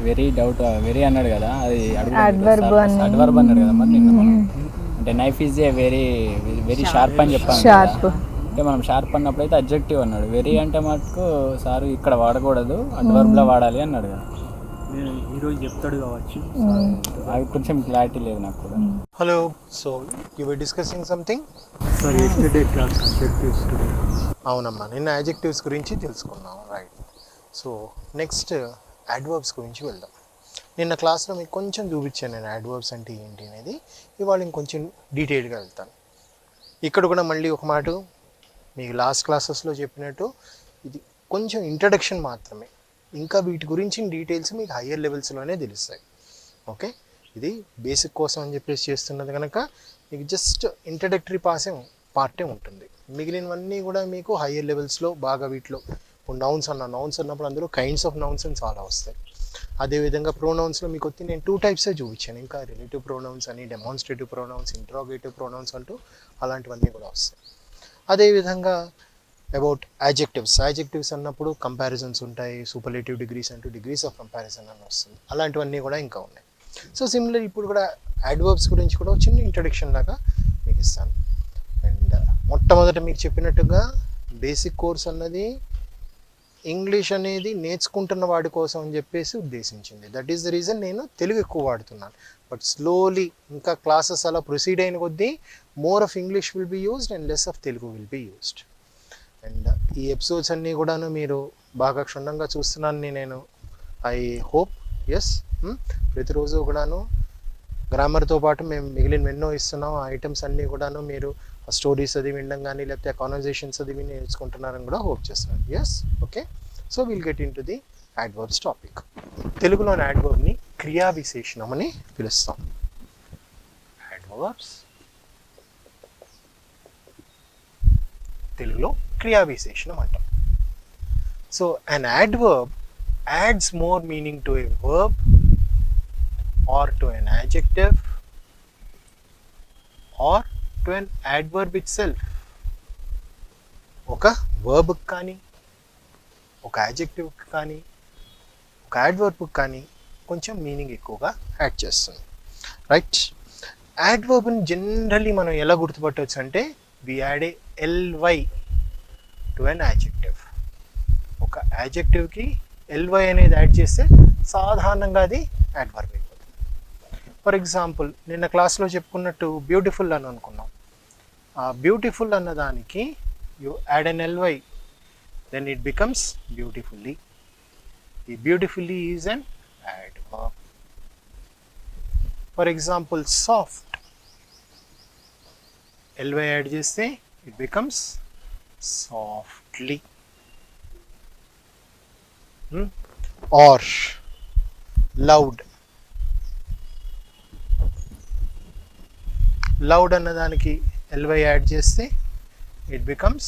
Very doubt very అన్నాడు కదా, అది Adverb అని. అడ్వర్బ్ అన్నాడు కదా మరి నిన్న మనం. అంటే knife is a very very sharp అని చెప్పాను షార్ప్. కదా. అంటే మనం షార్ప్ అన్నప్పుడు అయితే అడ్జెక్టివ్ అన్నాడు. వెరీ అంటే మటుకు సార్ ఇక్కడ వాడకూడదు, అడ్వర్బ్లో వాడాలి అన్నాడు కదా. నేను ఈరోజు చెప్తాడు కావచ్చు. అది కొంచెం క్లారిటీ లేదు నాకు కూడా. Hello, so you were discussing something? Sir yesterday class adjectives today. అవునమ్మా, నిన్న యాడ్జెక్టివ్స్ గురించి తెలుసుకున్నాం, రైట్. సో నెక్స్ట్ యాడ్వర్బ్స్ గురించి వెళ్దాం. నిన్న క్లాస్లో మీకు కొంచెం చూపించాను నేను యాడ్వర్బ్స్ అంటే ఏంటి అనేది. ఇవాళ ఇంకొంచెం డీటెయిల్గా వెళ్తాను. ఇక్కడ కూడా మళ్ళీ ఒక మాట మీకు లాస్ట్ క్లాసెస్లో చెప్పినట్టు ఇది కొంచెం ఇంట్రడక్షన్ మాత్రమే. ఇంకా వీటి గురించి డీటెయిల్స్ మీకు హయ్యర్ లెవెల్స్లోనే తెలుస్తాయి. ఓకే, ఇది బేసిక్ కోసం అని చెప్పేసి చేస్తున్నది కనుక మీకు జస్ట్ ఇంట్రడక్టరీ పార్టే ఉంటుంది. మిగిలినవన్నీ కూడా మీకు హయ్యర్ లెవెల్స్లో బాగా వీటిలో నౌన్స్ అన్నప్పుడు అందులో కైండ్స్ ఆఫ్ నౌన్స్ అని చాలా వస్తాయి. అదేవిధంగా ప్రొనౌన్స్లో మీకు వచ్చి నేను 2 టైప్సే చూపించాను. ఇంకా రిలేటివ్ ప్రొనౌన్స్ అని, డెమాన్స్ట్రేటివ్ ప్రొనౌన్స్, ఇంట్రాగేటివ్ ప్రొనౌన్స్ అంటూ అలాంటివన్నీ కూడా వస్తాయి. అదేవిధంగా అబౌట్ యాడ్జెక్టివ్స్ అన్నప్పుడు కంపారిజన్స్ ఉంటాయి. సూపర్లేటివ్ డిగ్రీస్ అంటూ డిగ్రీస్ ఆఫ్ కంపారిజన్ అని వస్తుంది. అలాంటివన్నీ కూడా ఇంకా ఉన్నాయి. సో సిమిలర్ ఇప్పుడు కూడా యాడ్వర్బ్స్ గురించి కూడా చిన్న ఇంట్రడక్షన్ లాగా మీకు ఇస్తాను. అండ్ మొట్టమొదట మీకు చెప్పినట్టుగా బేసిక్ కోర్స్ అన్నది ఇంగ్లీష్ అనేది నేర్చుకుంటున్న వాడి కోసం అని చెప్పేసి ఉద్దేశించింది. దట్ ఈస్ ద రీజన్ నేను తెలుగు ఎక్కువ వాడుతున్నాను. బట్ స్లోలీ ఇంకా క్లాసెస్ అలా ప్రొసీడ్ అయిన కొద్దీ more of English will be used and less of Telugu will be used. And ఈ ఎపిసోడ్స్ అన్నీ కూడాను మీరు బాగా క్షుణ్ణంగా చూస్తున్నానని నేను ఐ హోప్. ఎస్, ప్రతిరోజు కూడాను గ్రామర్తో పాటు మేము మిగిలిన ఎన్నో ఇస్తున్నాం. ఆ ఐటమ్స్ అన్నీ కూడాను మీరు ఆ స్టోరీస్ అది వినడం కానీ లేకపోతే కాన్వర్జేషన్స్ అది విని నేర్చుకుంటున్నారని కూడా హోప్ చేస్తున్నాను. Yes, okay. So will get into the adverbs topic. తెలుగులోని యాడ్వర్బ్ని క్రియా విశేషణం అని పిలుస్తాం. యాడ్వర్బ్స్ తెలుగులో క్రియా విశేషణం అంటాం. So an adverb adds more meaning to a verb or to an adjective or to an adverb itself. ఒక verb కానీ ఒక adjective కానీ ఒక adverb కానీ కొంచెం మీనింగ్ ఎక్కువగా యాడ్ చేస్తుంది, రైట్. యాడ్వర్బ్ని జనరల్లీ మనం ఎలా గుర్తుపట్టవచ్చు అంటే we add a ly to an adjective. ఒక యాడ్జెక్టివ్కి ly అనేది యాడ్ చేస్తే సాధారణంగా అది యాడ్వర్బ్ అయిపోతుంది. ఫర్ ఎగ్జాంపుల్ నిన్న క్లాస్లో చెప్పుకున్నట్టు బ్యూటిఫుల్ అని అనుకున్నాం. ఆ బ్యూటిఫుల్ అన్నదానికి you add an ly, then it becomes beautifully. ఈ beautifully is an adverb. For example soft, ly add చేస్తే it becomes softly. Or loud, loud అన్నదానికి ly యాడ్ చేస్తే it becomes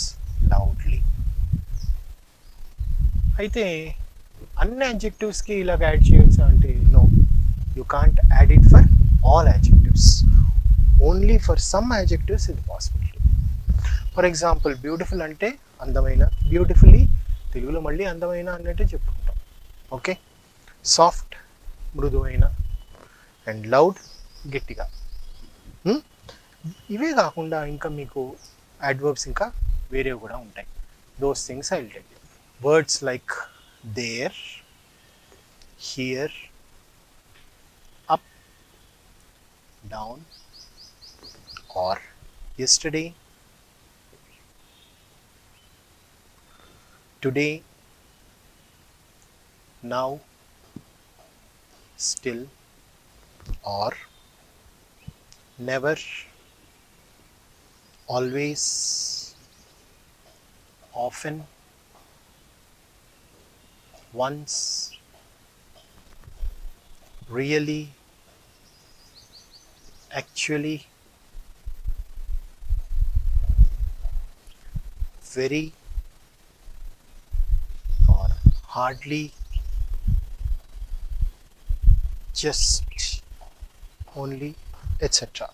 loudly. అయితే అన్ని adjectivesకి ఇలాగ యాడ్ చేయొచ్చు అంటే no, you can't add it for all adjectives. Only for some adjectives is possible. For example beautiful అంటే అందమైన, బ్యూటిఫుల్లీ తెలుగులో మళ్ళీ అందమైన అన్నట్టే చెప్పుకుంటాం. ఓకే, సాఫ్ట్ మృదువైన, అండ్ లౌడ్ గట్టిగా. ఇవే కాకుండా ఇంకా మీకు యాడ్వర్బ్స్ ఇంకా వేరేవి కూడా ఉంటాయి. Those things I will tell you. Words like there, here, up, down, are, yesterday, today, now, still, or, never, always, often, once, really, actually, very, or hardly, just, only, etc.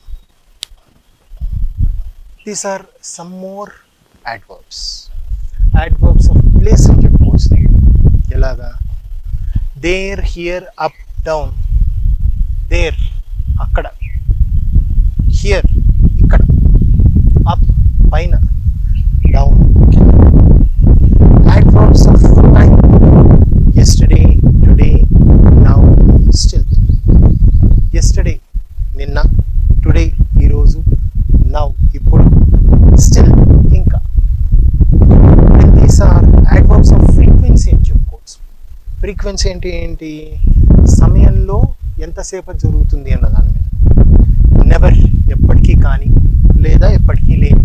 These are some more adverbs. Adverbs of place అని చెప్పుకోవచ్చు. ఎలాగా there, here, up, down. There అక్కడ, here ఇక్కడ, up పైన, down. Adverbs of time: yesterday, today, now, still. Yesterday నిన్న, today ఈరోజు, now ఇప్పుడు, still ఇంకా. And these are adverbs of frequency అని చెప్పుకోవచ్చు. ఫ్రీక్వెన్సీ అంటే ఏంటి? సమయంలో ఎంతసేపు జరుగుతుంది అన్న దాని మీద. నెవర్ ఎప్పటికీ కానీ, లేదా ఎప్పటికీ లేదు.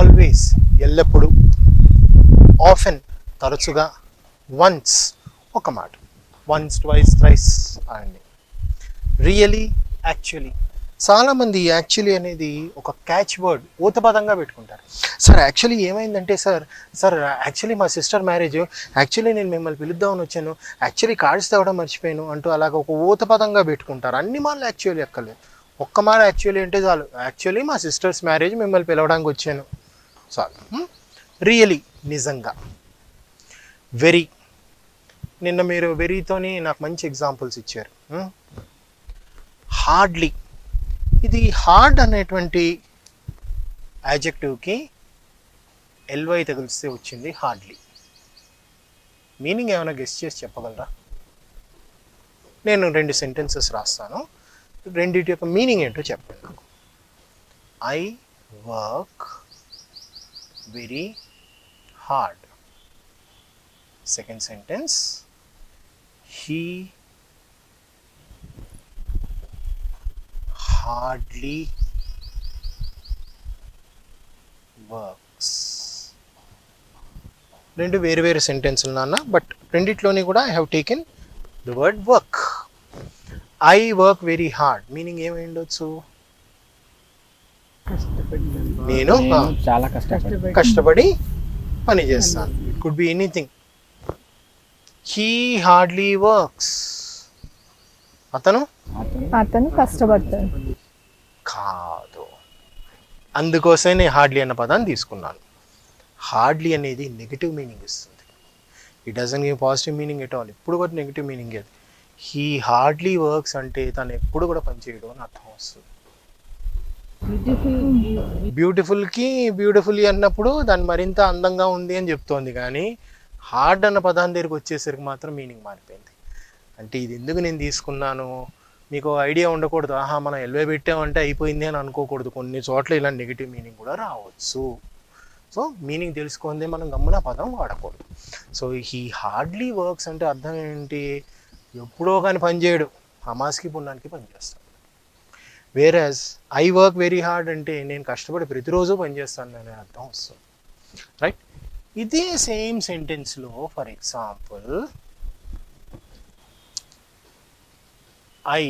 ఆల్వేస్ ఎల్లప్పుడూ. ఆఫెన్ తరచుగా. వన్స్ ఒక మాట. వన్స్, ట్వైస్, థ్రైస్ అండి. Really, actually. చాలామంది యాక్చువల్లీ అనేది ఒక క్యాచ్ వర్డ్, ఊతపదంగా పెట్టుకుంటారు. సార్ యాక్చువల్లీ ఏమైందంటే సార్ యాక్చువల్లీ మా సిస్టర్ మ్యారేజ్, యాక్చువల్లీ నేను మిమ్మల్ని పిలుద్దామని వచ్చాను, యాక్చువల్లీ కార్డ్స్ తేవడం మర్చిపోయాను అంటూ అలాగ ఒక ఊతపదంగా పెట్టుకుంటారు. అన్ని మాటలు యాక్చువల్లీ ఎక్కర్లేదు. ఒక్క మాట యాక్చువల్లీ అంటే చాలు. యాక్చువల్లీ మా సిస్టర్స్ మ్యారేజ్, మిమ్మల్ని పిలవడానికి వచ్చాను చాలు. రియలీ నిజంగా. వెరీ, నిన్న మీరు వెరీతోని నాకు మంచి ఎగ్జాంపుల్స్ ఇచ్చారు. హార్డ్లీ, ఇది హార్డ్ అనేటువంటి యాడ్జెక్టివ్కి ఎల్వై తగిలిస్తే వచ్చింది హార్డ్లీ. మీనింగ్ ఏమైనా గెస్ చేసి చెప్పగలరా? నేను 2 సెంటెన్సెస్ రాస్తాను, రెండింటి యొక్క మీనింగ్ ఏంటో చెప్పండి నాకు. I work very hard. Second sentence, he hardly works. రెండు వేరు వేరు సెంటెన్స్లు నాన్న, బట్ రెండిట్లోని కూడా I have taken the word work. I work very hard meaning ఏమై ఉండొచ్చు? నేను చాలా కష్టపడి పని చేస్తాను. It could be anything. He hardly works, అతను కష్టపడతాడు కాదు. అందుకోసమే నేను హార్డ్లీ అన్న పదాన్ని తీసుకున్నాను. హార్డ్లీ అనేది నెగిటివ్ మీనింగ్ ఇస్తుంది. It doesn't give positive meaning at all. ఎప్పుడు కూడా నెగిటివ్ మీనింగ్ అది. హీ హార్డ్లీ వర్క్స్ అంటే తను ఎప్పుడు కూడా పనిచేయడం అని అర్థం వస్తుంది. బ్యూటిఫుల్కి బ్యూటిఫుల్లీ అన్నప్పుడు దాన్ని మరింత అందంగా ఉంది అని చెప్తోంది, కానీ హార్డ్ అన్న పదాన్ని దగ్గరికి వచ్చేసరికి మాత్రం మీనింగ్ మారిపోయింది. అంటే ఇది ఎందుకు నేను తీసుకున్నాను, మీకు ఐడియా ఉండకూడదు, ఆహా మనం ఎల్వే పెట్టామంటే అయిపోయింది అని అనుకోకూడదు. కొన్ని చోట్ల ఇలా నెగిటివ్ మీనింగ్ కూడా రావచ్చు. సో మీనింగ్ తెలుసుకుందే మనం గమ్మున పదం వాడకూడదు. సో హీ హార్డ్లీ వర్క్స్ అంటే అర్థం ఏంటి? ఎప్పుడో కానీ పని చేయడు, అమాస్కి పుణ్యానికి పని చేస్తాడు. వేరస్ ఐ వర్క్ వెరీ హార్డ్ అంటే నేను కష్టపడి ప్రతిరోజు పనిచేస్తాను అనే అర్థం వస్తుంది. రైట్? ఇదే సేమ్ సెంటెన్స్లో for example I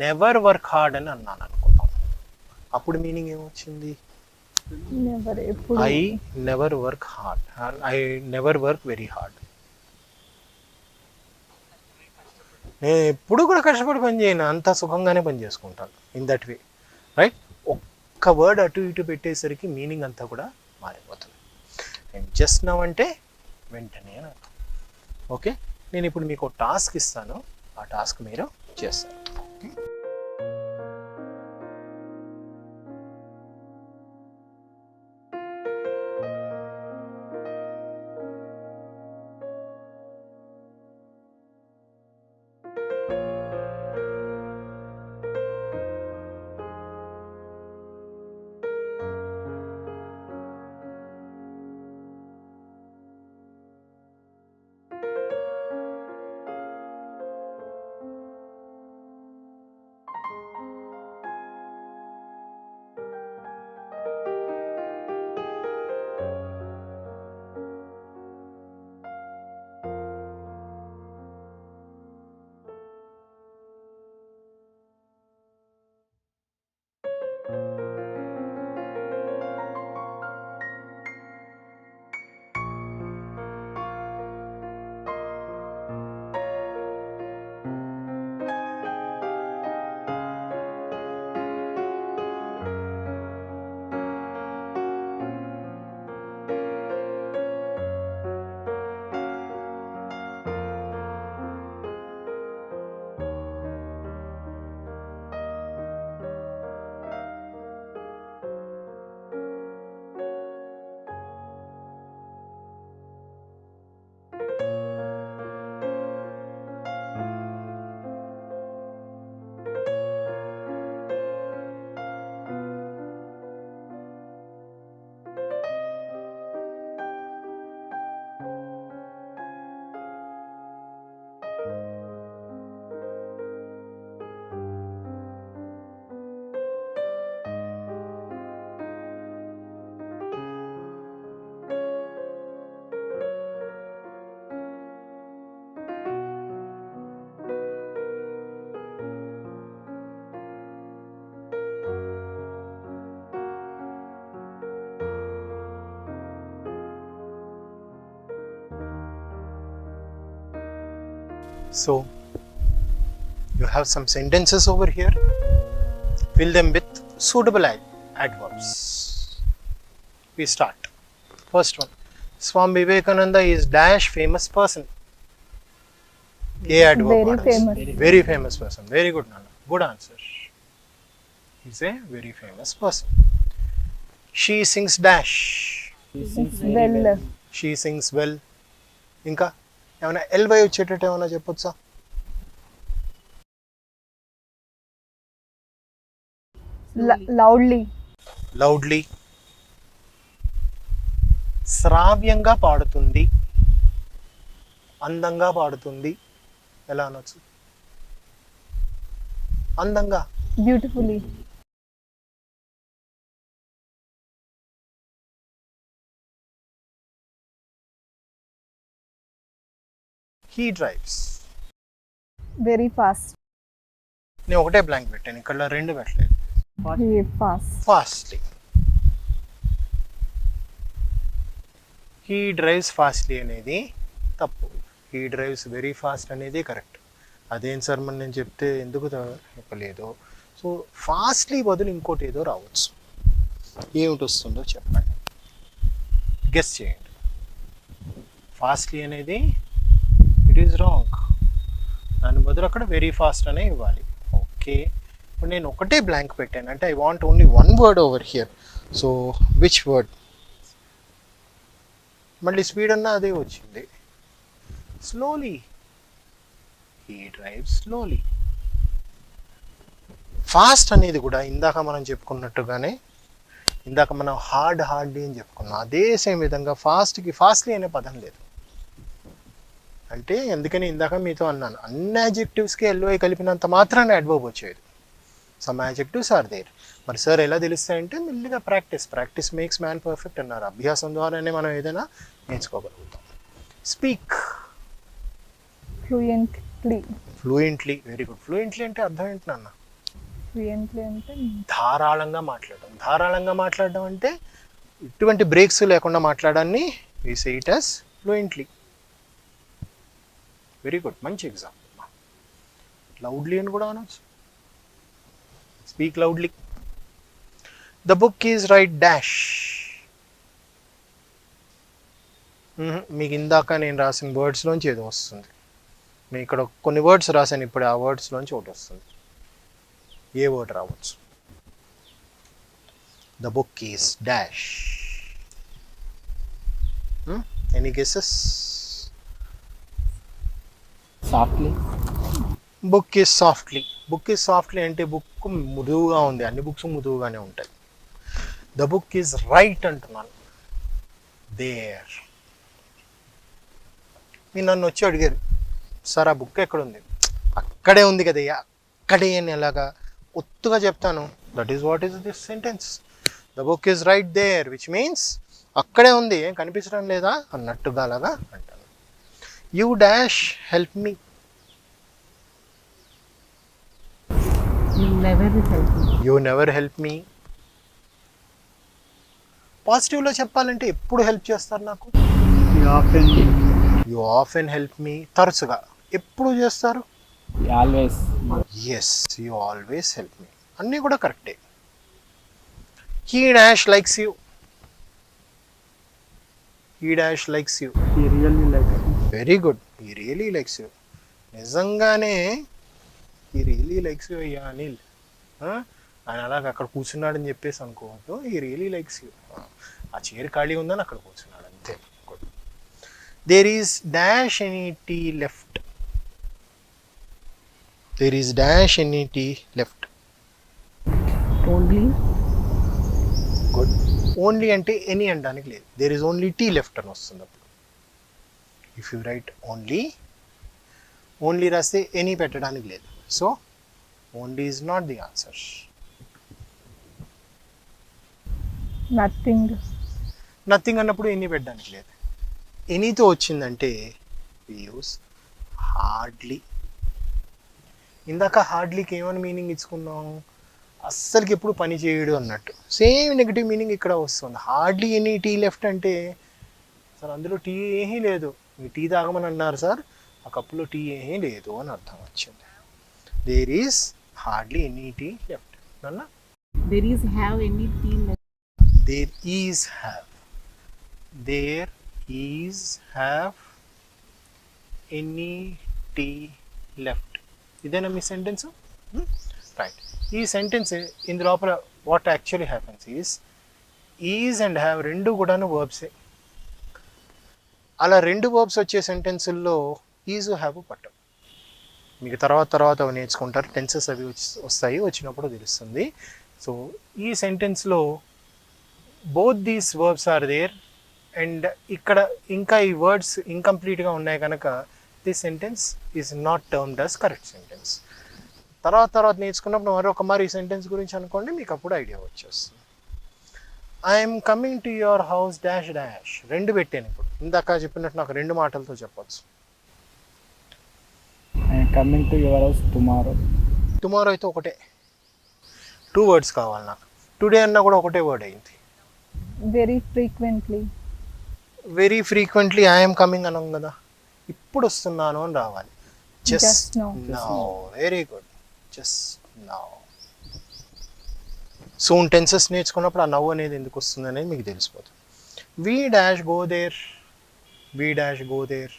never work hard అని అన్నాను అనుకుందాం. అప్పుడు మీనింగ్ ఏమొచ్చింది? I never work hard, I never work very hard. నేను ఎప్పుడు కూడా కష్టపడి పని చేయను, అంత సుఖంగానే పని చేసుకుంటాను. In that way. రైట్? ఒక్క వర్డ్ అటు ఇటు పెట్టేసరికి మీనింగ్ అంతా కూడా మారిపోతుంది. అండ్ జస్ట్ నౌ అంటే వెంటనే అని అర్థం. ఓకే, నేను ఇప్పుడు మీకు టాస్క్ ఇస్తాను, ఆ టాస్క్ మీరు చేస్తారు. Okay, So you have some sentences over here. Fill them with suitable adverbs. We start. First one. Swami Vivekananda is dash famous person. A adverb. Very వాడాల్సి. famous. Very famous person. Very good, Nana. Good answer. He's a very famous person. She sings dash. Well. She sings well. ఇంకా ఏమైనా LY వచ్చేటట్టు ఏమైనా చెప్పొచ్చా? Loudly. Loudly. శ్రావ్యంగా పాడుతుంది, అందంగా పాడుతుంది. ఎలా అనొచ్చు? అందంగా. Beautifully. He drives. Very fast. నేను ఒకటే బ్లాంక్ పెట్టాను, ఇక్కడ రెండు పెట్టలేదు. Fast. Fastly. He drives fastly అనేది తప్పు. హీ డ్రైవ్స్ వెరీ ఫాస్ట్ అనేది కరెక్ట్. అదేం సార్ మరి నేను చెప్తే ఎందుకు చెప్పలేదు? సో ఫాస్ట్లీ బదులు ఇంకోటి ఏదో రావచ్చు. ఏమిటి వస్తుందో చెప్పండి, గెస్ చేయండి. ఫాస్ట్లీ అనేది ఇట్ ఈస్ రాంగ్. దాని బదులు అక్కడ వెరీ ఫాస్ట్ అనే ఇవ్వాలి. ఓకే, ఇప్పుడు నేను ఒకటే బ్లాంక్ పెట్టాను అంటే I want only one word over here. So which word? మళ్ళీ స్పీడ్ అన్నా అదే వచ్చింది. Slowly. He drive slowly. Fast అనేది కూడా ఇందాక మనం చెప్పుకున్నట్టుగానే, ఇందాక మనం హార్డ్లీ అని చెప్పుకున్నాం, అదే సేమ్ విధంగా ఫాస్ట్కి ఫాస్ట్లీ అనే పదం లేదు. అంటే ఎందుకని ఇందాక మీతో అన్నాను, అన్ని యాడ్జెక్టివ్స్కి ఎల్ఓఐ కలిపినంత మాత్రాన అడ్వర్బ్ వచ్చేది. Some adjectives are there. మరి సార్ ఎలా తెలుస్తాయంటే మెల్లిగా ప్రాక్టీస్ మేక్స్ మ్యాన్ పర్ఫెక్ట్ అన్నారు. అభ్యాసం ద్వారానే మనం ఏదైనా నేర్చుకోగలుగుతాం. Speak. Fluently. Very good. Fluently అంటే అర్థం ఏంటి నాన్న? Fluently అంటే ధారాళంగా మాట్లాడడం. ధారాళంగా మాట్లాడడం అంటే ఎటువంటి బ్రేక్స్ లేకుండా మాట్లాడాన్ని we say it as fluently. Very good, మంచి ఎగ్జాంపుల్. లౌడ్లీ అని కూడా అనొచ్చు. Speak loudly. The book is right dash. మీకు ఇందాక నేను రాసిన వర్డ్స్లోంచి ఏదో వస్తుంది. నేను ఇక్కడ కొన్ని వర్డ్స్ రాశాను, ఇప్పుడు ఆ వర్డ్స్లోంచి ఒకటి వస్తుంది. ఏ వర్డ్ రావచ్చు? The book is dash. Any guesses? Softly. Book is softly. Book is softly అంటే బుక్ మృదువుగా ఉంది. అన్ని బుక్స్ మృదువుగానే ఉంటాయి. ద బుక్ ఈజ్ రైట్ అంటున్నాను. దేర్. మీరు నన్ను వచ్చి అడిగారు, సార్ ఆ బుక్ ఎక్కడుంది? అక్కడే ఉంది కదయ్యా. అక్కడే అని ఎలాగా ఒత్తుగా చెప్తాను? That is what is this sentence. The book is right there, which means అక్కడే ఉంది, ఏం కనిపించడం లేదా అన్నట్టుగా అలాగా అంటాను. You dash help me. You never help me. పాజిటివ్లో చెప్పాలంటే ఎప్పుడు హెల్ప్ చేస్తారు నాకు? You often help me. తరచుగా. ఎప్పుడు చేస్తారు? Always. Yes, you always help me. అన్నీ కూడా కరెక్టే. He dash likes you. He dash likes you. Very good. He really likes you. నిజంగానే హీ రియలీ లైక్స్ యూ అయ్యా అనిల్. ఆయన అలాగ అక్కడ కూర్చున్నాడని చెప్పేసి అనుకోవద్దు. He really likes you. ఆ చైర్ ఖాళీ ఉందని అక్కడ కూర్చున్నాడు అంతే. Good. There is dash any tea left. There is dash any tea left. Only. Good. Only అంటే ఎనీ అనడానికి లేదు. There is only tea left అని వస్తుంది అప్పుడు. If you write only, only రాస్తే ఎనీ పెట్టడానికి లేదు. So only is not the answer. Nothing అన్నప్పుడు ఎనీ పెట్టడానికి లేదు. ఎనీతో వచ్చిందంటే వి యూస్ హార్డ్లీ. ఇందాక హార్డ్లీకి ఏమైనా మీనింగ్ ఇచ్చుకున్నాం? అస్సలకి ఎప్పుడు పని చేయడు అన్నట్టు. సేమ్ నెగిటివ్ మీనింగ్ ఇక్కడ వస్తుంది. హార్డ్లీ ఎనీ టీ లెఫ్ట్ అంటే సార్ అందులో టీ ఏమీ లేదు, మీ టీ తాగమని అన్నారు సార్, ఆ కప్పులో టీ ఏమీ లేదు అని అర్థం వచ్చింది. There is hardly any tea left. నన్న There is have any tea left. There is have, there is have any tea left. ఇదేనా మీ సెంటెన్స్? రైట్. ఈ సెంటెన్స్ ఇందు లోపల what actually happens is and have రెండు కూడాను వర్బ్సే. అలా రెండు వర్బ్స్ వచ్చే సెంటెన్సుల్లో ఈజ్ హ్యావ్ పట్టం. మీకు తర్వాత అవి నేర్చుకుంటారు, టెన్సెస్ అవి వస్తాయి, వచ్చినప్పుడు తెలుస్తుంది. సో ఈ సెంటెన్స్లో both these verbs are there and ఇక్కడ ఇంకా ఈ వర్డ్స్ ఇన్కంప్లీట్గా ఉన్నాయి కనుక this sentence is not termed as correct sentence. తర్వాత నేర్చుకున్నప్పుడు మరొక ఈ సెంటెన్స్ గురించి అనుకోండి, మీకు అప్పుడు ఐడియా వచ్చేస్తుంది. I'm coming to your house dash dash. రెండు పెట్టాను ఇప్పుడు, ఇందాక చెప్పినట్టు నాకు రెండు మాటలతో చెప్పచ్చు. I'm coming to your house tomorrow. Tomorrow అయితే ఒకటే, 2 words కావాలి నాకు. టుడే అన్నా కూడా ఒకటే వర్డ్ అయింది. Very frequently. Very frequently I'm coming అన్నాం కదా, ఇప్పుడు వస్తున్నాను అని రావాలి. Just now. Very good, just now. Soon tenses నేర్చుకున్నప్పుడు ఆ నవ్వు అనేది ఎందుకు వస్తుంది అనేది మీకు తెలిసిపోతుంది. We dash go there, we dash go there,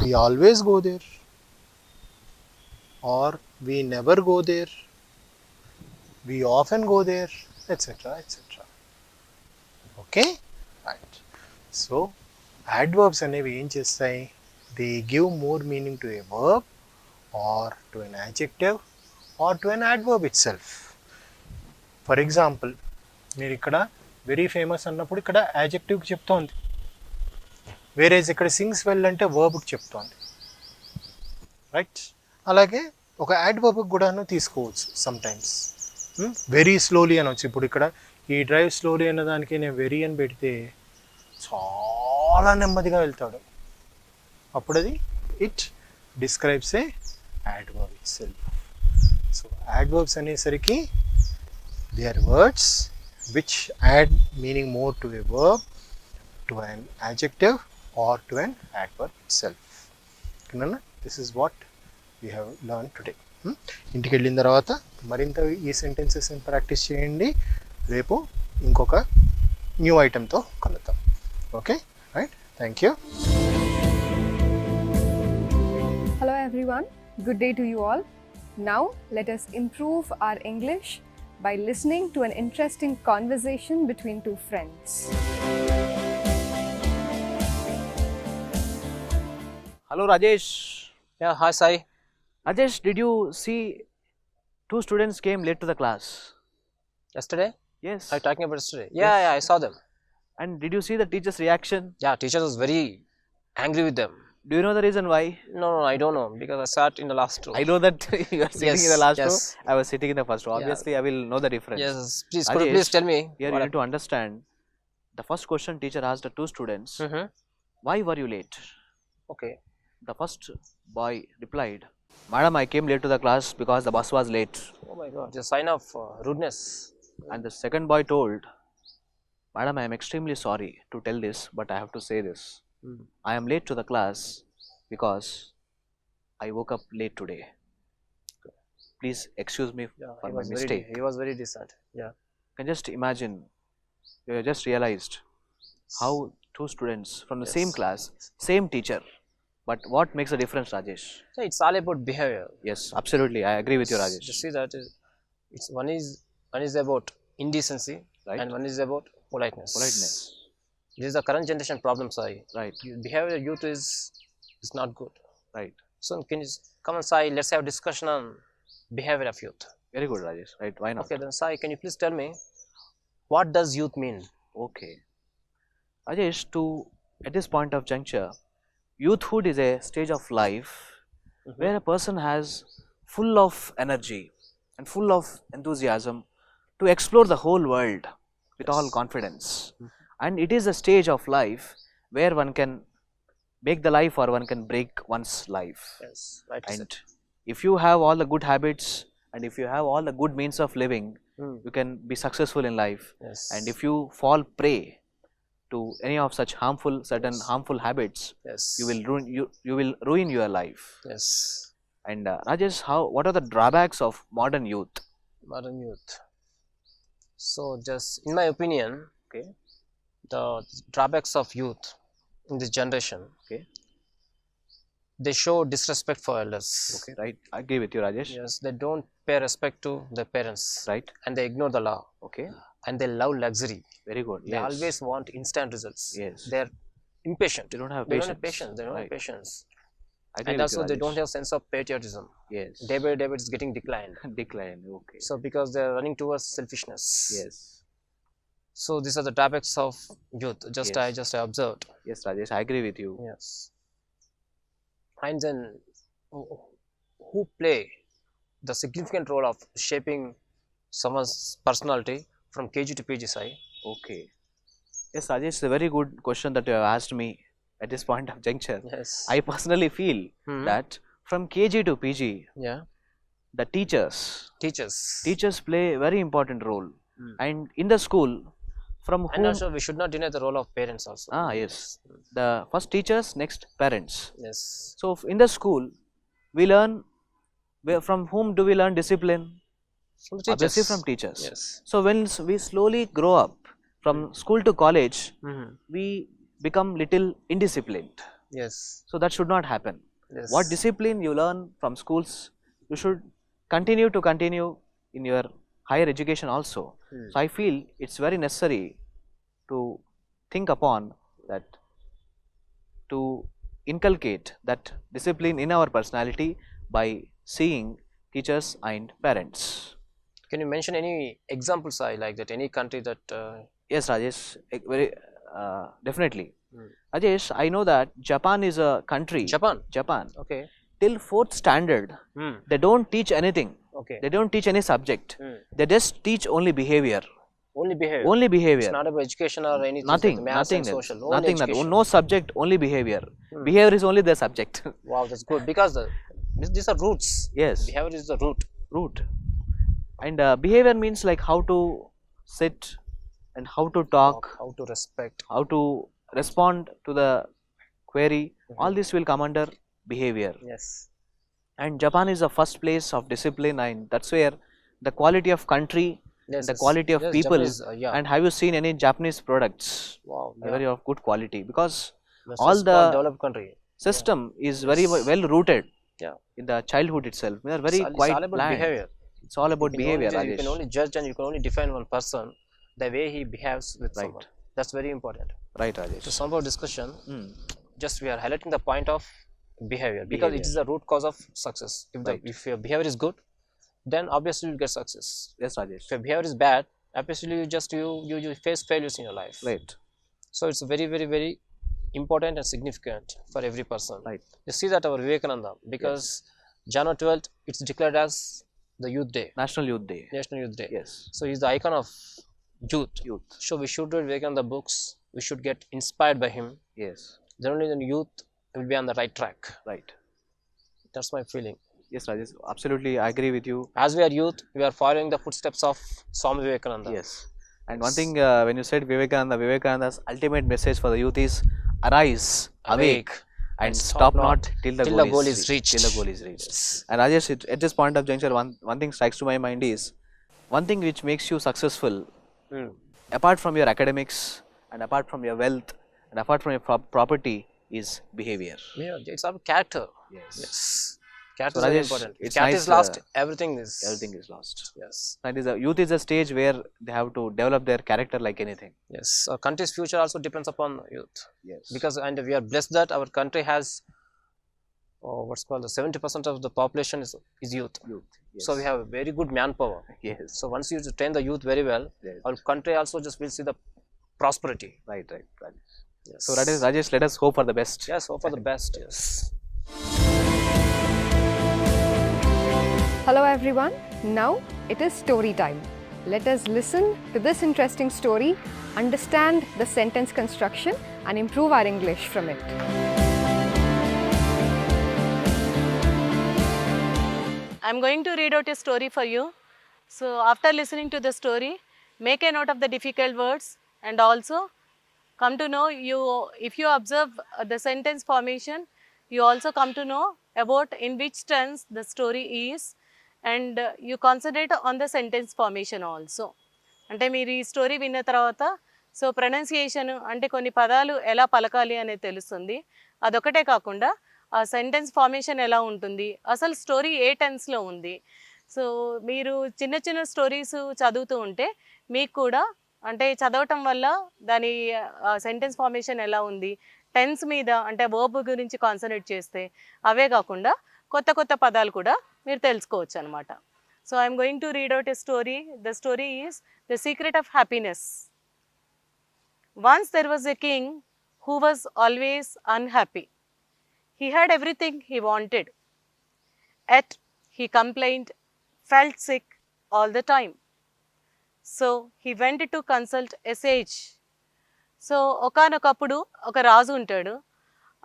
we always go there, or we never go there, we often go there, etcetera etcetera. Okay, right. So adverbs అనేవి ఏం చేస్తాయి? They give more meaning to a verb or to an adjective or to an adverb itself. For example, మీరు ఇక్కడ very famous అన్నప్పుడు ఇక్కడ యాడ్జెక్టివ్కి చెప్తోంది, వేరేజ్ ఇక్కడ sings well అంటే వర్బ్కి చెప్తోంది, రైట్? అలాగే ఒక యాడ్వర్బ్కి కూడాను తీసుకోవచ్చు సమ్టైమ్స్. వెరీ స్లోలీ అనవచ్చు. ఇప్పుడు ఇక్కడ ఈ డ్రైవ్ స్లోలీ అన్న దానికి నేను వెరీ అని పెడితే చాలా నెమ్మదిగా వెళ్తాడు, అప్పుడు అది it describes a adverb itself. So adverbs అనేసరికి they are words which add meaning more to a verb, to an adjective or to an adverb itself. ఓకేనా? This is what we have learn today. ఇంటికి వెళ్ళిన తర్వాత మరింత ఈ sentences practice చేయండి. రేపు ఇంకొక న్యూ ఐటెంతో కలుద్దాం. Okay, right? Thank you. Hello everyone, good day to you all. Now let us improve our English by listening to an interesting conversation between two friends. Hello Rajesh. Yeah, hi Sai. Rajesh, did you see 2 students came late to the class? Yesterday? Yes. Are you talking about yesterday? Yeah, Yes. yeah, I saw them. And did you see the teacher's reaction? Yeah, teacher was very angry with them. Do you know the reason why? No, I don't know because I sat in the last row. I know that you are sitting in the last row. yes. I was sitting in the first row. Obviously, I will know the difference. Yes, please, could you Rajesh, please tell me? Here you need to understand. The first question teacher asked the 2 students, why were you late? Okay. The first boy replied, Madam, I came late to the class because the bus was late. Oh my God, it's a sign of rudeness. And the second boy told, Madam, I am extremely sorry to tell this, but I have to say this. I am late to the class because I woke up late today. Please excuse me for my mistake. He was very decent. Yeah. You can just imagine, you have just realized how 2 students from the same class, same teacher, but what makes the difference, Rajesh? So it's all about behavior. Yes, absolutely, I agree with you, Rajesh. You see that it's one is about indecency, Right. and one is about politeness. Politeness. This is the current generation problem, Sai. Right, Behavior youth is not good. right. So can you come on, Sai? Let's have a discussion on behavior of youth. Very good, Rajesh. Right, why not? Okay, then Sai, can you please tell me what does youth mean? Okay. Rajesh, at this point of juncture, youthhood is a stage of life where a person has full of energy and full of enthusiasm to explore the whole world with all confidence. And it is a stage of life where one can make the life or one can break one's life. Yes, right. And if you have all the good habits and if you have all the good means of living, you can be successful in life. Yes. And if you fall prey to any of such certain harmful habits, Yes. you will ruin your life. Yes. And Rajesh, what are the drawbacks of modern youth? Modern youth. So, just in my opinion, Okay. the drawbacks of youth in this generation, Okay. they show disrespect for elders. Okay. Right. I agree with you, Rajesh. Yes, they don't pay respect to their parents. Right. And they ignore the law. Okay. And they love luxury. Very good. They Yes. always want instant results. Yes. They're impatient. They don't have They patience. don't have patience. They don't have Right. patience. I agree And with also you, they Rajesh. don't have sense of patriotism. Yes. Day by day it's getting declined. Decline. Okay. So because they're running towards selfishness. Yes. So these are the drawbacks of youth. Yes. I observed. Yes, Rajesh. I agree with you. Yes. And then who play the significant role of shaping someone's personality from KG to PG side? Okay. Yes, Rajesh, it's a very good question that you have asked me at this point of juncture. Yes. I personally feel Mhm. that from KG to PG, Yeah. the teachers play a very important role. And in the school, from And whom, also we should not deny the role of parents also. yes, the first teachers, next parents. Yes. So in the school, we learn, from whom do we learn discipline? From the Obviously teachers. from teachers. Yes. So when we slowly grow up from school to college, Mhm. we become little indisciplined. Yes. So that should not happen. Yes. What discipline you learn from schools, you should continue in your higher education also. So I feel it's very necessary to think upon that, to inculcate that discipline in our personality by seeing teachers and parents. Can you mention any examples like that? Any country that Yes, Rajesh, very definitely. Rajesh, I know that Japan is a country. Japan? Okay. Till 4th standard, they don't teach anything. Okay. They don't teach any subject. They just teach only behavior. Only behavior. Only behavior. It's not about education or anything. Nothing. Like maths Nothing. and social. Only Nothing. education. No subject. Only behavior. Behavior is only the subject. Wow, that's good because these are roots. Yes. Behavior is the root. Root. And behavior means like how to sit and how to talk, How to respect. how to respond to the query. All this will come under behavior. Yes. And Japan is the first place of discipline, and that's where the quality of country, Yes, the yes. quality of Yes, people, Japanese, yeah. and have you seen any Japanese products? Wow. They are very of good quality, because That's all a small the developed country. system is very well rooted Yeah. in the childhood itself. They are very It's quite all about planned. behavior. It's all about You can behavior, only- You Rajesh. can only judge and you can only define one person the way he behaves with Right. someone. That's very important. Right, So Rajesh. some of our discussion, Hmm. just we are highlighting the point of behavior because it is the root cause of success. If your behavior is good, then obviously you will get success. Yes, Rajesh. If your behavior is bad, obviously you face failures in your life. Right. So it's very, very, very important and significant for every person. Right. You see that our Vivekananda, because January 12th, it's declared as the Youth Day, National Youth Day. National Youth Day. Yes. So he's the icon of youth. Youth. So we should read Vivekananda books. We should get inspired by him. Yes. Then only the youth will be on the right track. Right. That's my feeling. Yes, Rajesh. Absolutely, I agree with you. As we are youth, we are following the footsteps of Swami Vivekananda. Yes. And one thing, when you said Vivekananda's ultimate message for the youth is arise, awake, and stop not till the goal is reached. Till the goal is reached. Yes. And Rajesh, at this point of juncture, one thing strikes to my mind is, one thing which makes you successful, apart from your academics, and apart from your wealth, and apart from your property, is behavior. Yeah, it's our character. Yes. Character So, is very Rajesh, important. If it's character nice, is lost, everything is lost. Yes. That is, youth is a stage where they have to develop their character like anything. Yes. Our country's future also depends upon youth. Yes. Because and we are blessed that our country has what's called the 70% of the population is youth. Youth. Yes. So we have very good manpower. Yes. So once you train the youth very well, Yes. our country also just will see the prosperity. Right. Yes. So Rajesh, let us hope for the best. Yes, hope for the best. Yes. Hello everyone, now it is story time. Let us listen to this interesting story, understand the sentence construction and improve our English from it. I'm going to read out a story for you. So after listening to the story, make a note of the difficult words and also come to know if you observe the sentence formation, you also come to know about in which tense the story is, and you concentrate on the sentence formation also. అంటే మీరు ఈ story విన్న తర్వాత so pronunciation అంటే కొన్ని పదాలు ఎలా పలకాలి అనేది తెలుస్తుంది. అదొకటే కాకుండా ఆ సెంటెన్స్ ఫార్మేషన్ ఎలా ఉంటుంది, అసలు స్టోరీ ఏ టెన్స్లో ఉంది. సో మీరు చిన్న చిన్న స్టోరీస్ చదువుతూ ఉంటే మీకు కూడా అంటే చదవటం వల్ల దాని సెంటెన్స్ ఫార్మేషన్ ఎలా ఉంది, టెన్స్ మీద అంటే వర్బ్ గురించి కాన్సన్ట్రేట్ చేస్తే అవే కాకుండా కొత్త కొత్త పదాలు కూడా మీరు తెలుసుకోవచ్చు అనమాట. So I'm going to read out a story. The story is the secret of happiness. Once there was a king who was always unhappy. He had everything he wanted, yet he complained, felt sick all the time. So he went to consult a sage. So ఒకానొకప్పుడు ఒక రాజు ఉంటాడు.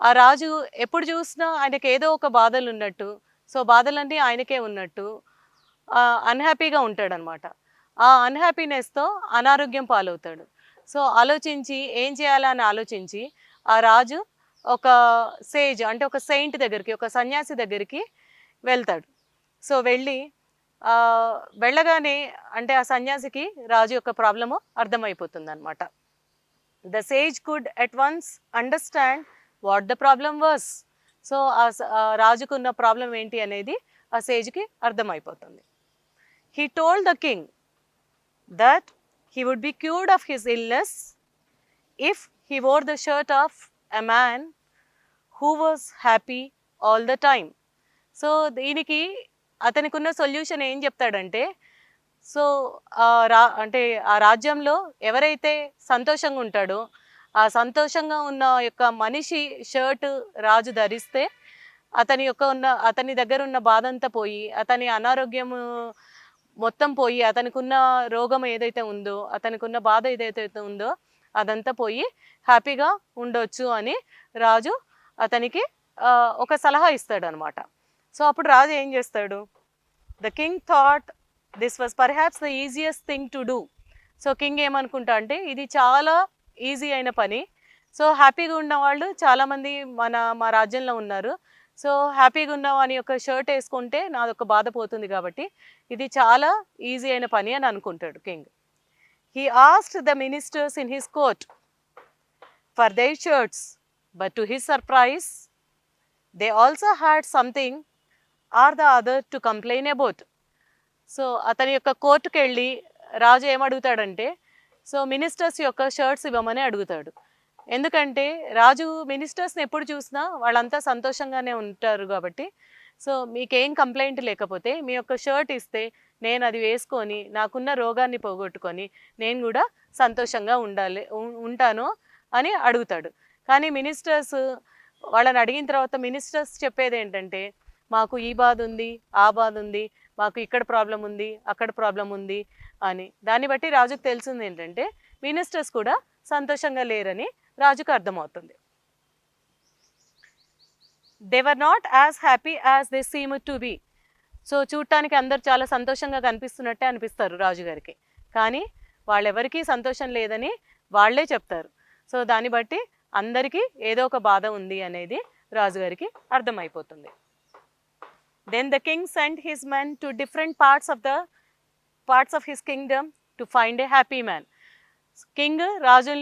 ఆ రాజు ఎప్పుడు చూసినా ఆయనకి ఏదో ఒక బాధలు ఉన్నట్టు, సో బాధలన్నీ ఆయనకే ఉన్నట్టు అన్హ్యాపీగా ఉంటాడనమాట. ఆ అన్హ్యాపీనెస్తో అనారోగ్యం పాలవుతాడు. సో ఆలోచించి ఏం చేయాలని ఆలోచించి ఆ రాజు ఒక సేజ్ అంటే ఒక సెయింట్ దగ్గరికి, ఒక సన్యాసి దగ్గరికి వెళ్తాడు. సో వెళ్ళగానే అంటే ఆ సన్యాసికి రాజు యొక్క ప్రాబ్లము అర్థమైపోతుంది అనమాట. The sage could at once understand what the problem was. So ఆ రాజుకున్న ప్రాబ్లం ఏంటి అనేది ఆ సేజ్కి అర్థమైపోతుంది. He told the king that he would be cured of his illness if he wore the shirt of a man who was happy all the time. So దీనికి అతనికి ఉన్న సొల్యూషన్ ఏం చెప్తాడంటే, సో అంటే ఆ రాజ్యంలో ఎవరైతే సంతోషంగా ఉంటాడో ఆ సంతోషంగా ఉన్న యొక్క మనిషి షర్ట్ రాజు ధరిస్తే అతని దగ్గర ఉన్న బాధ అంతా పోయి, అతని అనారోగ్యం మొత్తం పోయి, అతనికి ఉన్న రోగం ఏదైతే ఉందో, అతనికి ఉన్న బాధ ఏదైతే ఉందో అదంతా పోయి హ్యాపీగా ఉండొచ్చు అని రాజు అతనికి ఒక సలహా ఇస్తాడు అనమాట. సో అప్పుడు రాజు ఏం చేస్తాడు, the king thought this was perhaps the easiest thing to do. So king ఏమనుకుంటా అంటే ఇది చాలా ఈజీ అయిన పని. సో హ్యాపీగా ఉన్న వాళ్ళు చాలామంది మా రాజ్యంలో ఉన్నారు. సో హ్యాపీగా ఉన్న వాని యొక్క షర్ట్ వేసుకుంటే నాదొక బాధ పోతుంది కాబట్టి ఇది చాలా ఈజీ అయిన పని అని అనుకుంటాడు king. He asked the ministers in his court for their shirts, but to his surprise, they also had something or the other to complain about. So అతని యొక్క కోర్టుకు వెళ్ళి రాజు ఏమడుగుతాడంటే, సో మినిస్టర్స్ యొక్క షర్ట్స్ ఇవ్వమని అడుగుతాడు. ఎందుకంటే రాజు మినిస్టర్స్ని ఎప్పుడు చూసినా వాళ్ళంతా సంతోషంగానే ఉంటారు కాబట్టి, సో మీకేం కంప్లైంట్ లేకపోతే మీ యొక్క షర్ట్ ఇస్తే నేను అది వేసుకొని నాకున్న రోగాన్ని పోగొట్టుకొని నేను కూడా సంతోషంగా ఉంటాను అని అడుగుతాడు. కానీ మినిస్టర్స్ వాళ్ళని అడిగిన తర్వాత మినిస్టర్స్ చెప్పేది ఏంటంటే, మాకు ఈ బాధ ఉంది, ఆ బాధ ఉంది, మాకు ఇక్కడ ప్రాబ్లం ఉంది, అక్కడ ప్రాబ్లం ఉంది అని. దాన్ని బట్టి రాజుకు తెలిసింది ఏంటంటే మినిస్టర్స్ కూడా సంతోషంగా లేరని రాజుకు అర్థమవుతుంది. They were not as happy as they seem to be. So చూడటానికి అందరు చాలా సంతోషంగా కనిపిస్తున్నట్టే అనిపిస్తారు రాజుగారికి, కానీ వాళ్ళెవరికీ సంతోషం లేదని వాళ్ళే చెప్తారు. సో దాన్ని బట్టి అందరికీ ఏదో ఒక బాధ ఉంది అనేది రాజుగారికి అర్థమైపోతుంది. Then the king sent his men to different parts of his kingdom to find a happy man. King రాజు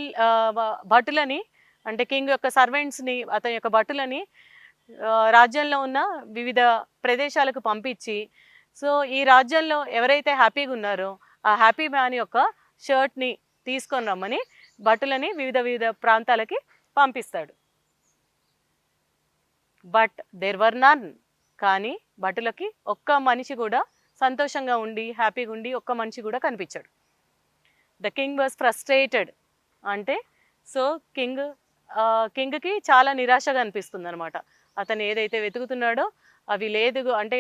భటులని అంటే కింగ్ యొక్క సర్వెంట్స్ని, అతని యొక్క భటులని రాజ్యంలో ఉన్న వివిధ ప్రదేశాలకు పంపించి, సో ఈ రాజ్యంలో ఎవరైతే హ్యాపీగా ఉన్నారో ఆ హ్యాపీ మ్యాన్ యొక్క షర్ట్ని తీసుకొని రమ్మని భటులని వివిధ ప్రాంతాలకి పంపిస్తాడు. బట్ దేర్ వర్ నన్. కానీ భటులకి ఒక్క మనిషి కూడా సంతోషంగా ఉండి హ్యాపీగా ఉండి ఒక్క మనిషి కూడా కనిపించాడు. The king was frustrated. అంటే సో కింగ్కి చాలా నిరాశగా అనిపిస్తుంది అనమాట. అతను ఏదైతే వెతుకుతున్నాడో అవి లేదు, అంటే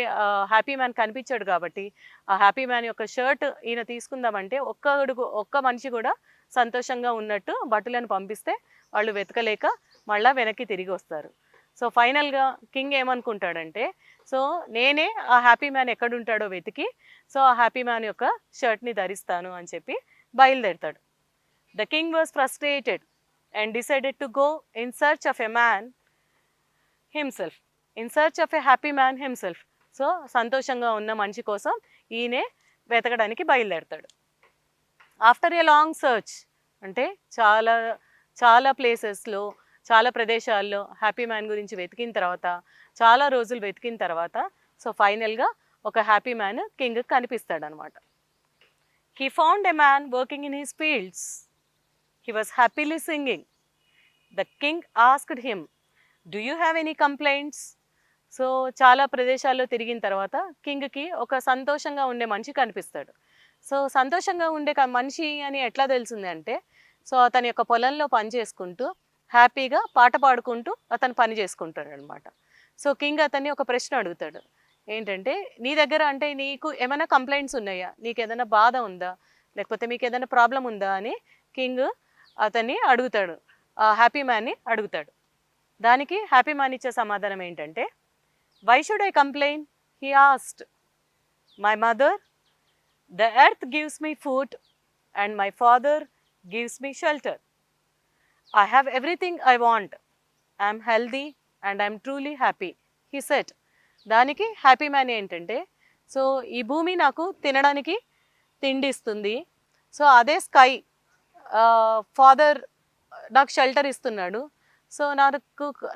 హ్యాపీ మ్యాన్ కనిపించాడు కాబట్టి ఆ హ్యాపీ మ్యాన్ యొక్క షర్ట్ ఈయన తీసుకుందామంటే ఒక్క మనిషి కూడా సంతోషంగా ఉన్నట్టు భటులను పంపిస్తే వాళ్ళు వెతకలేక మళ్ళీ వెనక్కి తిరిగి వస్తారు. సో ఫైనల్గా కింగ్ ఏమనుకుంటాడంటే, సో నేనే ఆ హ్యాపీ మ్యాన్ ఎక్కడుంటాడో వెతికి సో ఆ హ్యాపీ మ్యాన్ యొక్క షర్ట్ని ధరిస్తాను అని చెప్పి బయలుదేరుతాడు. The king was frustrated and decided to go in search of a man himself, in search of a happy man himself. So సంతోషంగా ఉన్న మనిషి కోసం ఈయనే వెతకడానికి బయలుదేరతాడు. ఆఫ్టర్ ఏ లాంగ్ సర్చ్, అంటే చాలా చాలా ప్లేసెస్లో, చాలా ప్రదేశాల్లో హ్యాపీ మ్యాన్ గురించి వెతికిన తర్వాత, చాలా రోజులు వెతికిన తర్వాత, సో ఫైనల్గా ఒక హ్యాపీ మ్యాన్ కింగ్ కనిపిస్తాడు అనమాట. He found a man working in his fields. He was happily singing. The king asked him, do you have any complaints? So చాలా ప్రదేశాల్లో తిరిగిన తర్వాత కింగ్కి ఒక సంతోషంగా ఉండే మనిషి కనిపిస్తాడు. సో సంతోషంగా ఉండే మనిషి అని ఎట్లా తెలిసింది అంటే, సో అతని యొక్క పొలంలో పని చేసుకుంటూ హ్యాపీగా పాట పాడుకుంటూ అతను పని చేసుకుంటాడు అనమాట. సో కింగ్ అతన్ని ఒక ప్రశ్న అడుగుతాడు, ఏంటంటే నీ దగ్గర అంటే నీకు ఏమైనా కంప్లైంట్స్ ఉన్నాయా, నీకు ఏదైనా బాధ ఉందా, లేకపోతే మీకు ఏదైనా ప్రాబ్లం ఉందా అని కింగ్ అతన్ని అడుగుతాడు, ఆ హ్యాపీ మ్యాన్ని అడుగుతాడు. దానికి హ్యాపీ మ్యాన్ ఇచ్చే సమాధానం ఏంటంటే, why should I complain? He asked, my mother, the earth gives me food and my father gives me shelter. I have everything I want. I am healthy and I am truly happy, he said. దానికి happy man ఏంటంటే, so ఈ భూమి నాకు తినడానికి తిండి ఇస్తుంది, so అదే sky, father నాకు షెల్టర్ ఇస్తున్నాడు, సో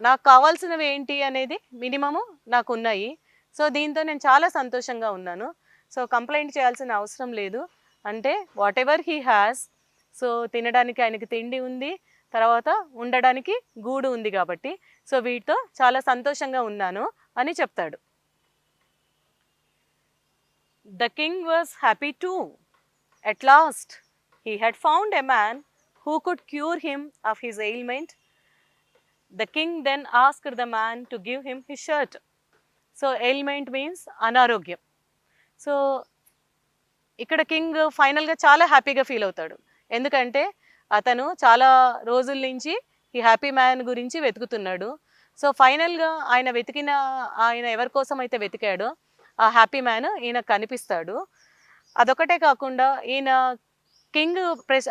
నాకు కావాల్సినవి ఏంటి అనేది మినిమము నాకు ఉన్నాయి, సో దీంతో నేను చాలా సంతోషంగా ఉన్నాను, సో కంప్లైంట్ చేయాల్సిన అవసరం లేదు. అంటే what ever he has, so తినడానికి ఆయనకి తిండి ఉంది, తర్వాత ఉండడానికి గూడు ఉంది కాబట్టి సో వీటితో చాలా సంతోషంగా ఉన్నాను అని చెప్తాడు. The king was happy too. At last he had found a man who could cure him of his ailment. The king then asked the man to give him his shirt. So ailment means అనారోగ్యం. So ఇక్కడ king ఫైనల్గా చాలా హ్యాపీగా feel అవుతాడు, ఎందుకంటే అతను చాలా రోజుల నుంచి ఈ హ్యాపీ మ్యాన్ గురించి వెతుకుతున్నాడు. సో ఫైనల్గా ఆయన ఎవరి కోసం అయితే వెతికాడో ఆ హ్యాపీ మ్యాన్ ఈయన కనిపిస్తాడు. అదొకటే కాకుండా ఈయన కింగ్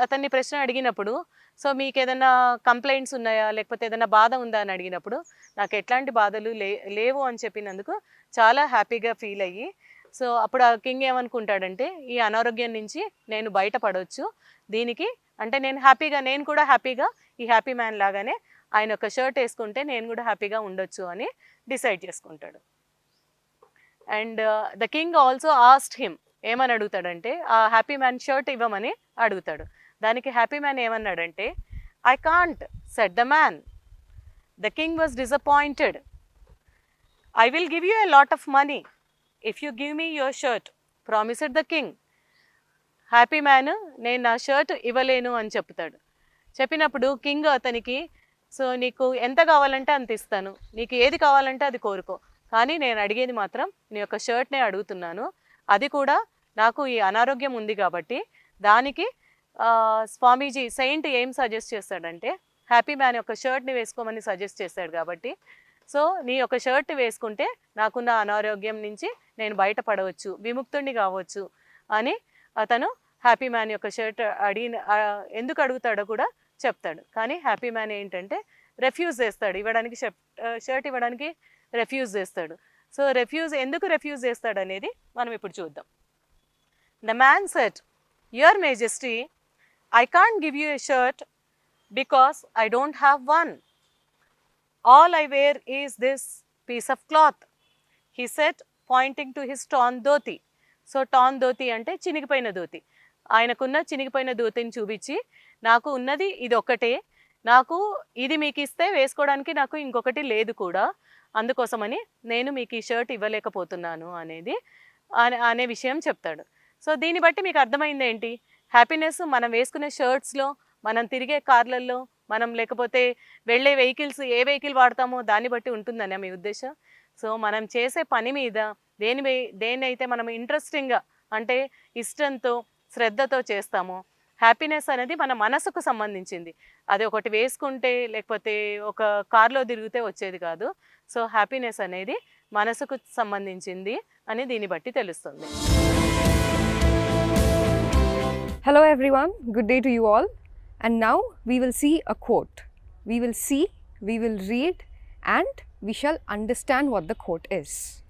అతన్ని ప్రశ్న అడిగినప్పుడు, సో మీకు ఏదైనా కంప్లైంట్స్ ఉన్నాయా, లేకపోతే ఏదైనా బాధ ఉందా అని అడిగినప్పుడు నాకు ఎట్లాంటి బాధలు లేవు అని చెప్పినందుకు చాలా హ్యాపీగా ఫీల్ అయ్యి, సో అప్పుడు ఆ కింగ్ ఏమనుకుంటాడంటే, ఈ అనారోగ్యం నుంచి నేను బయటపడవచ్చు, దీనికి అంటే నేను కూడా హ్యాపీగా ఈ హ్యాపీ మ్యాన్ లాగానే ఆయన ఒక షర్ట్ వేసుకుంటే నేను కూడా హ్యాపీగా ఉండొచ్చు అని డిసైడ్ చేసుకుంటాడు. And the king also asked him, ఏమని అడుగుతాడంటే ఆ హ్యాపీ మ్యాన్ షర్ట్ ఇవ్వమని అడుగుతాడు. దానికి హ్యాపీ మ్యాన్ ఏమన్నాడంటే, I can't, said the man. The king was disappointed. I will give you a lot of money if you give me your shirt, promised the king. Happy man నేను నా shirt ఇవ్వలేను అని చెప్తాడు. చెప్పినప్పుడు king అతనికి, so నీకు ఎంత కావాలంటే అంత ఇస్తాను, నీకు ఏది కావాలంటే అది కోరుకో, కానీ నేను అడిగేది మాత్రం నీ యొక్క షర్ట్నే అడుగుతున్నాను, అది కూడా నాకు ఈ అనారోగ్యం ఉంది కాబట్టి. దానికి స్వామీజీ సెయింట్ ఏం సజెస్ట్ చేస్తాడంటే, హ్యాపీ మ్యాన్ యొక్క షర్ట్ని వేసుకోమని సజెస్ట్ చేస్తాడు కాబట్టి, సో నీ యొక్క షర్ట్ వేసుకుంటే నాకున్న అనారోగ్యం నుంచి నేను బయటపడవచ్చు, విముక్తుడిని కావచ్చు అని అతను హ్యాపీ మ్యాన్ యొక్క షర్ట్ ఎందుకు అడుగుతాడో కూడా చెప్తాడు. కానీ హ్యాపీ మ్యాన్ ఏంటంటే రెఫ్యూజ్ చేస్తాడు, షర్ట్ ఇవ్వడానికి రెఫ్యూజ్ చేస్తాడు. సో ఎందుకు రెఫ్యూజ్ చేస్తాడు అనేది మనం ఇప్పుడు చూద్దాం. The man said, your majesty, I can't give you a shirt because I don't have one. All I wear is this piece of cloth, he said, pointing to his torn dhoti. So torn dhoti అంటే చినిగిపోయిన ధోతి. ఆయనకున్న చినిగిపోయిన ధోతిని చూపించి, నాకు ఉన్నది ఇది ఒక్కటే, నాకు ఇది మీకు ఇస్తే వేసుకోవడానికి నాకు ఇంకొకటి లేదు కూడా, అందుకోసమని నేను మీకు ఈ షర్ట్ ఇవ్వలేకపోతున్నాను అనే విషయం చెప్తాడు. సో దీన్ని బట్టి మీకు అర్థమైంది ఏంటి, హ్యాపీనెస్ మనం వేసుకునే షర్ట్స్లో, మనం తిరిగే కార్లలో, మనం లేకపోతే వెళ్ళే వెహికల్స్, ఏ వెహికల్ వాడతామో దాన్ని బట్టి ఉంటుందని మీ ఉద్దేశం. సో మనం చేసే పని మీద దేన్నైతే మనం ఇంట్రెస్టింగ్గా అంటే ఇష్టంతో శ్రద్ధతో చేస్తామో, హ్యాపీనెస్ అనేది మన మనసుకు సంబంధించింది. అది ఒకటి వేసుకుంటే లేకపోతే ఒక కార్లో తిరిగితే వచ్చేది కాదు. సో హ్యాపీనెస్ అనేది మనసుకు సంబంధించింది అని దీన్ని బట్టి తెలుస్తుంది. Hello everyone, good day to you all. And now we will see a quote. We will see, we will read, and we shall understand what the quote is.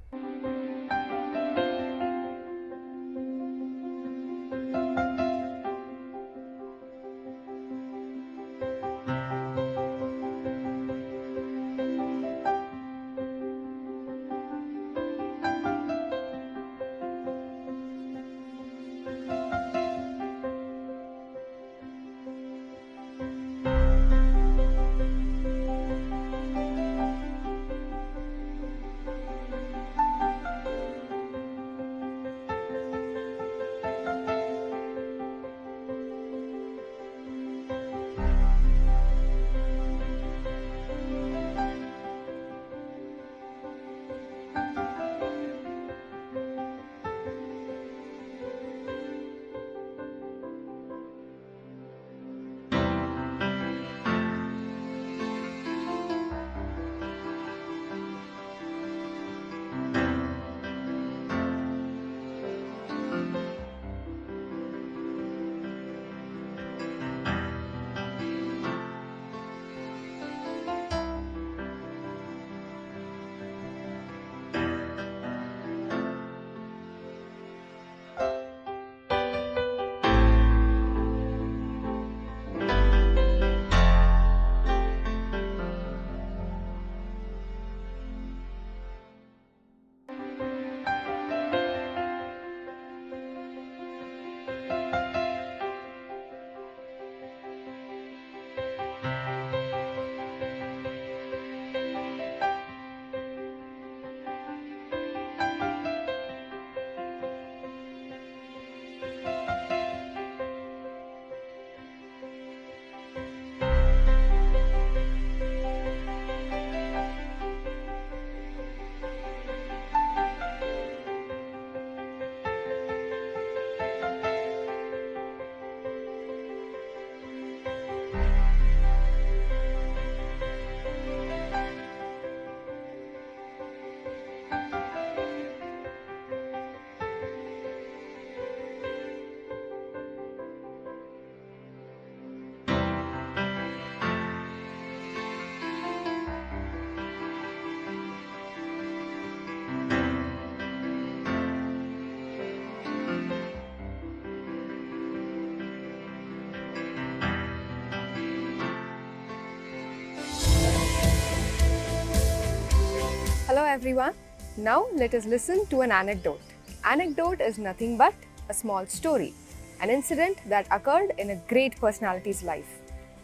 Hello everyone. Now let us listen to an anecdote. Anecdote is nothing but a small story, an incident that occurred in a great personality's life.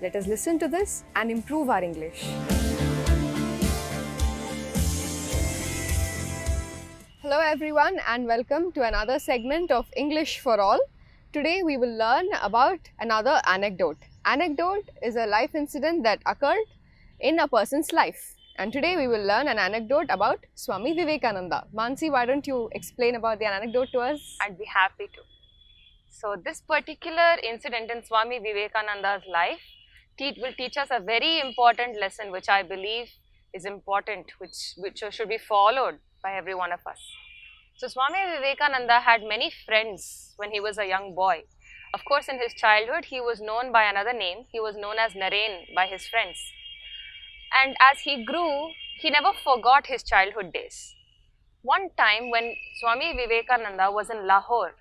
Let us listen to this and improve our English. Hello everyone and welcome to another segment of English for All. Today we will learn about another anecdote. Anecdote is a life incident that occurred in a person's life. And today we will learn an anecdote about Swami Vivekananda. Mansi, why don't you explain about the anecdote to us? I'd be happy to. So this particular incident in Swami Vivekananda's life will teach us a very important lesson which I believe is important, which should be followed by every one of us. So Swami Vivekananda had many friends when he was a young boy. Of course, in his childhood, he was known by another name. He was known as Naren by his friends. And as he grew, he never forgot his childhood days. One time when Swami Vivekananda was in Lahore,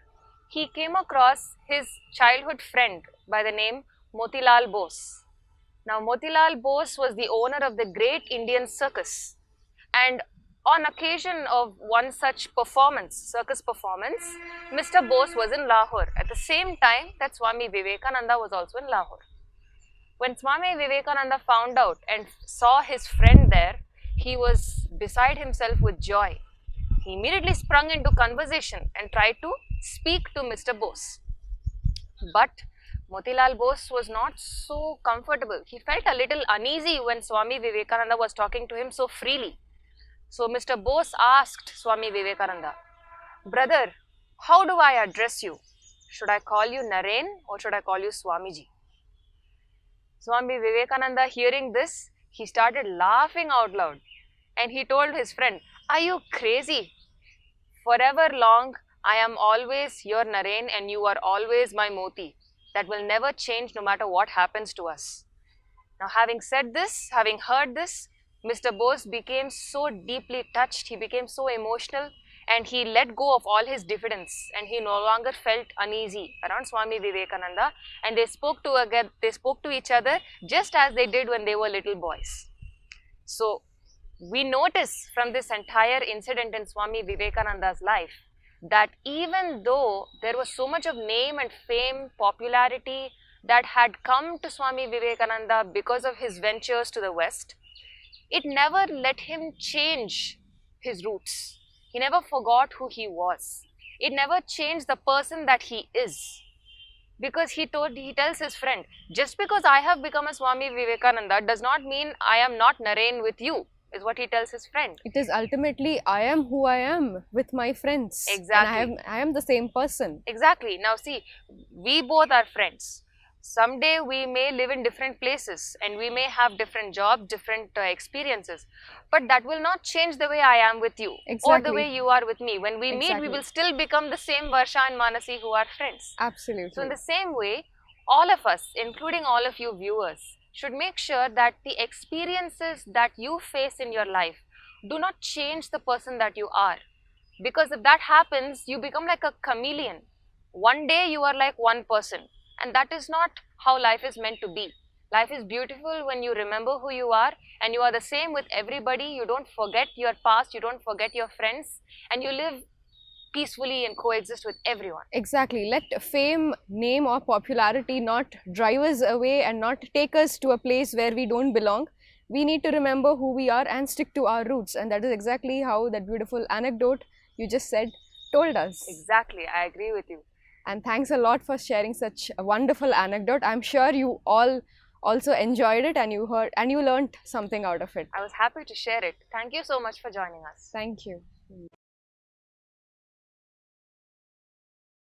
he came across his childhood friend by the name Motilal Bose. Now Motilal Bose was the owner of the great Indian circus, and on occasion of one such performance, circus performance, Mr. Bose was in Lahore at the same time that Swami Vivekananda was also in Lahore. When Swami Vivekananda found out and saw his friend there, he was beside himself with joy. He immediately sprung into conversation and tried to speak to Mr. Bose. But Motilal Bose was not so comfortable. He felt a little uneasy when Swami Vivekananda was talking to him so freely. So Mr. Bose asked Swami Vivekananda, "Brother, how do I address you? Should I call you Naren or should I call you Swamiji?" Swami Vivekananda, hearing this, he started laughing out loud and he told his friend, "Are you crazy? Forever long, I am always your Naren and you are always my Moti. that will never change no matter what happens to us. Now, having said this, having heard this, Mr. Bose became so deeply touched, he became so emotional, and he let go of all his diffidence, and he no longer felt uneasy around Swami Vivekananda, and they spoke to each other just as they did when they were little boys. So, we notice from this entire incident in Swami Vivekananda's life that even though there was so much of name and fame, popularity that had come to Swami Vivekananda because of his ventures to the West, it never let him change his roots. He never forgot who he was. It never changed the person that he is. Because he tells his friend, just because I have become a Swami Vivekananda does not mean I am not Naren with you, is what he tells his friend. It is ultimately, I am who I am with my friends. Exactly. And I am the same person. Exactly. Now see, we both are friends. Someday we may live in different places and we may have different jobs, different experiences, but that will not change the way I am with you or the way you are with me. When we meet, we will still become the same Varsha and Manasi who are friends. Absolutely. So in the same way, all of us, including all of you viewers, should make sure that the experiences that you face in your life do not change the person that you are. Because if that happens, you become like a chameleon. One day you are like one person. And that is not how life is meant to be. Life is beautiful when you remember who you are and you are the same with everybody. You don't forget your past, you don't forget your friends, and you live peacefully and coexist with everyone. Exactly. Let fame, name or popularity not drive us away and not take us to a place where we don't belong. We need to remember who we are and stick to our roots, and that is exactly how that beautiful anecdote you just said told us. Exactly, I agree with you. And thanks a lot for sharing such a wonderful anecdote. I'm sure you all also enjoyed it and you heard and you learned something out of it. I was happy to share it. Thank you so much for joining us. Thank you.